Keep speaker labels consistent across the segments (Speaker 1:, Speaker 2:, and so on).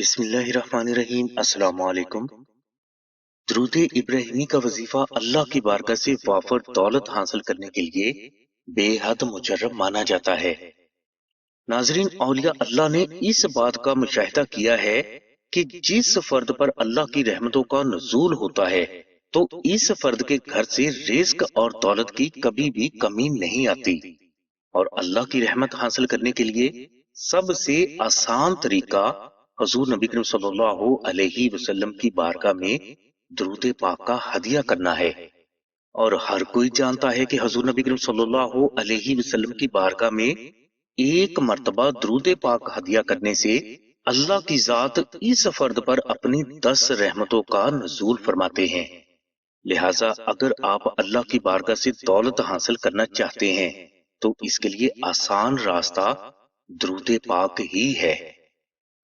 Speaker 1: बिस्मिल्लाहिर्रहमानिर्रहीम। अस्सलाम वालेकुम। दुरूद इब्राहिमी का वजीफा अल्लाह की बारगाह से वाफर दौलत हासिल करने के लिए बेहद मुजर्रब माना जाता है। नाजरीन, औलिया अल्लाह ने इस बात का मुशाहिदा किया है कि जिस फर्द पर अल्लाह की रहमतों का नुज़ूल होता है तो इस फर्द के घर से रिज़्क और दौलत की कभी भी कमी नहीं आती। और अल्लाह की रहमत हासिल करने के लिए सबसे आसान तरीका हुजूर नबी करीम सल्लल्लाहु अलैहि वसल्लम की बारगाह में दुरूद पाक का हदिया करना है। और हर कोई जानता है कि हुजूर नबी करीम सल्लल्लाहु अलैहि वसल्लम की बारगाह में एक मर्तबा दुरूद पाक हदिया करने से अल्लाह की जात इस फर्द पर अपनी 10 रहमतों का नुज़ूल फरमाते हैं। लिहाजा अगर आप अल्लाह की बारगाह से दौलत हासिल करना चाहते हैं तो इसके लिए आसान रास्ता दुरूद पाक ही है।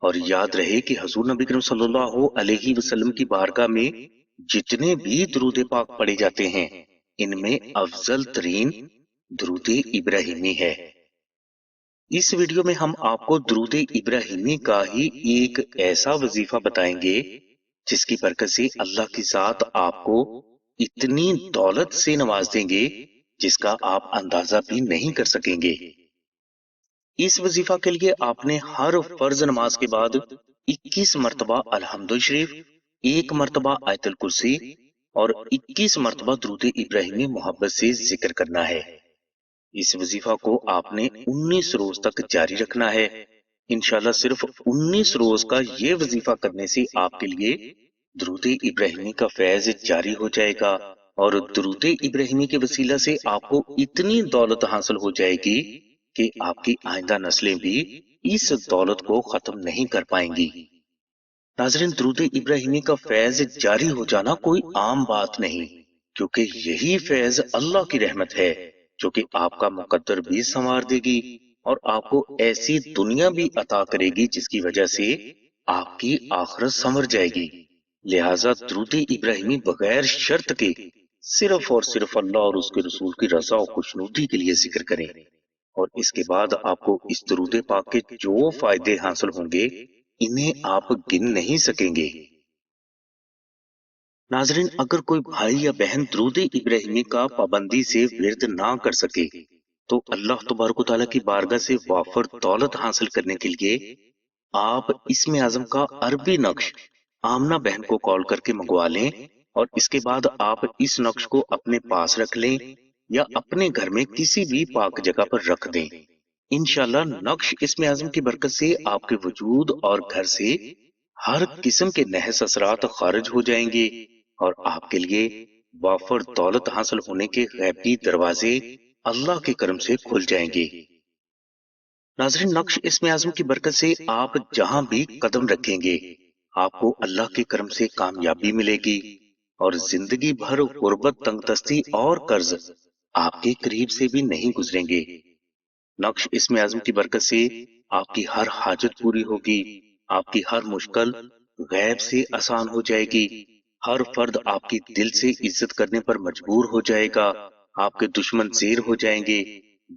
Speaker 1: और याद रहे कि हुजूर नबी करीम सल्लल्लाहु अलैहि वसल्लम की बारगाह में जितने भी दुरूद पाक पढ़े जाते हैं इनमें अफजल तरीन दुरूद इब्राहिमी है। इस वीडियो में हम आपको दुरूद इब्राहिमी का ही एक ऐसा वजीफा बताएंगे जिसकी बरकत से अल्लाह की जात आपको इतनी दौलत से नवाज देंगे जिसका आप अंदाजा भी नहीं कर सकेंगे। इस वजीफा के लिए आपने हर फर्ज नमाज के बाद 21 मरतबा अल्हम्दुलिल्लाह शरीफ, 1 मरतबा आयतुल कुर्सी और 21 मरतबा दुरूद इब्राहिमी मोहब्बत से जिक्र करना है। इस वजीफा को आपने 19 रोज तक जारी रखना है। इंशाल्लाह सिर्फ 19 रोज का ये वजीफा करने से आपके लिए दुरूद इब्राहिमी का फैज जारी हो जाएगा और दुरूद इब्राहिमी के वसीला से आपको इतनी दौलत हासिल हो जाएगी कि आपकी आइंदा नस्लें भी इस दौलत को खत्म नहीं कर पाएंगी। नाजरीन, दुरूद इब्राहिमी का फैज जारी हो जाना कोई आम बात नहीं, क्योंकि यही फैज अल्लाह की रहमत है जो कि आपका मुकद्दर भी संवार देगी और आपको ऐसी दुनिया भी अता करेगी जिसकी वजह से आपकी आखिरत संवर जाएगी। लिहाजा दुरूद इब्राहिमी बगैर शर्त के सिर्फ और सिर्फ अल्लाह और उसके रसूल की रजा और खुशनुदी के लिए जिक्र करें और इसके बाद आपको इस दुरूद पाक के जो फायदे हासिल होंगे इन्हें आप गिन नहीं सकेंगे। नाजरीन, अगर कोई भाई या बहन दुरूद इब्राहिमी का पाबंदी से विर्द ना कर सके तो अल्लाह तबारक तआला की बारगाह से वाफर दौलत हासिल करने के लिए आप इसमें आजम का अरबी नक्श आमना बहन को कॉल करके मंगवा लें और इसके बाद आप इस नक्श को अपने पास रख लें या अपने घर में किसी भी पाक जगह पर रख दें। इंशाल्लाह नक्श इसमें आजम की बरकत से आपके वजूद और घर से हर किस्म के नहस असरात खारिज हो जाएंगे और आपके लिए वाफर दौलत हासिल होने के गैबी दरवाजे अल्लाह के करम से खुल जाएंगे। नाज़रीन, नक्श इसमें आजम की बरकत से आप जहां भी कदम रखेंगे आपको अल्लाह के करम से कामयाबी मिलेगी और जिंदगी भर गुर्बत, तंगदस्ती और कर्ज आपके करीब से भी नहीं गुजरेंगे। नक्श इसमें आजम की बरकत से आपकी हर हाजत पूरी होगी, आपकी हर मुश्किल गैब से आसान हो जाएगी, हर फर्द आपकी दिल से इज्जत करने पर मजबूर हो जाएगा, आपके दुश्मन ज़ेर हो जाएंगे,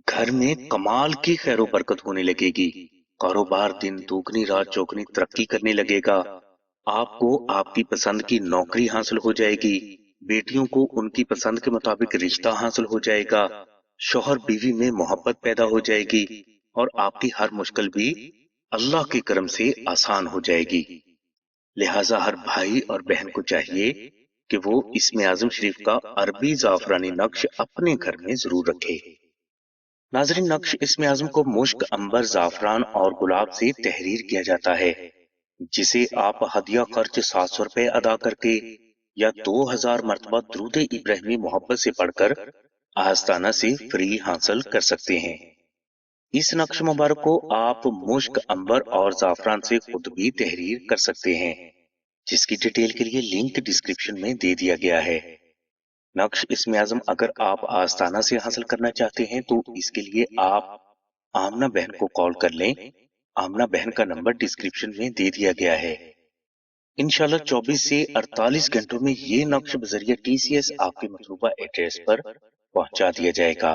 Speaker 1: घर में कमाल की खैरो बरकत होने लगेगी, कारोबार दिन दुगनी रात चौगनी तरक्की करने लगेगा, आपको आपकी पसंद की नौकरी हासिल हो जाएगी, बेटियों को उनकी पसंद के मुताबिक रिश्ता हासिल हो जाएगा, शौहर बीवी में मोहब्बत पैदा हो जाएगी और आपकी हर मुश्किल भी अल्लाह के करम से आसान हो जाएगी। लिहाजा हर भाई और बहन को चाहिए कि वो इसमें आजम शरीफ का अरबी जाफरानी नक्श अपने घर में जरूर रखे। नाजरीन, नक्श इसमें आजम को मुश्क, अंबर, जाफरान और गुलाब से तहरीर किया जाता है, जिसे आप हदिया खर्च 700 रुपए अदा करके या 2000 मरतबा दुरूद इब्राहिमी मोहब्बत से पढ़कर आस्ताना से फ्री हासिल कर सकते हैं। इस नक्श मुबारक को आप मुश्क, अंबर और जाफरान से खुद भी तहरीर कर सकते हैं, जिसकी डिटेल के लिए लिंक डिस्क्रिप्शन में दे दिया गया है। नक्श इसमें आजम अगर आप आस्ताना से हासिल करना चाहते हैं तो इसके लिए आप आमना बहन को कॉल कर लें। आमना बहन का नंबर डिस्क्रिप्शन में दे दिया गया है। इंशाल्लाह 24 से 48 घंटों में ये नक्श बजरिया TCS आपके मतलूबा एड्रेस पर पहुंचा दिया जाएगा।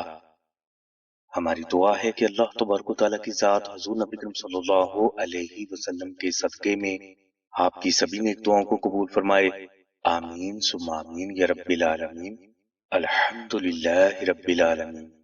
Speaker 1: ہماری دعا ہے کہ اللہ تبارک و تعالیٰ کی ذات حضور نبی کریم صلی اللہ علیہ وسلم کے صدقے میں آپ کی سبھی نیک دعاؤں کو قبول فرمائے۔ آمین ثم آمین یا رب العالمین۔ الحمد للہ رب العالمین۔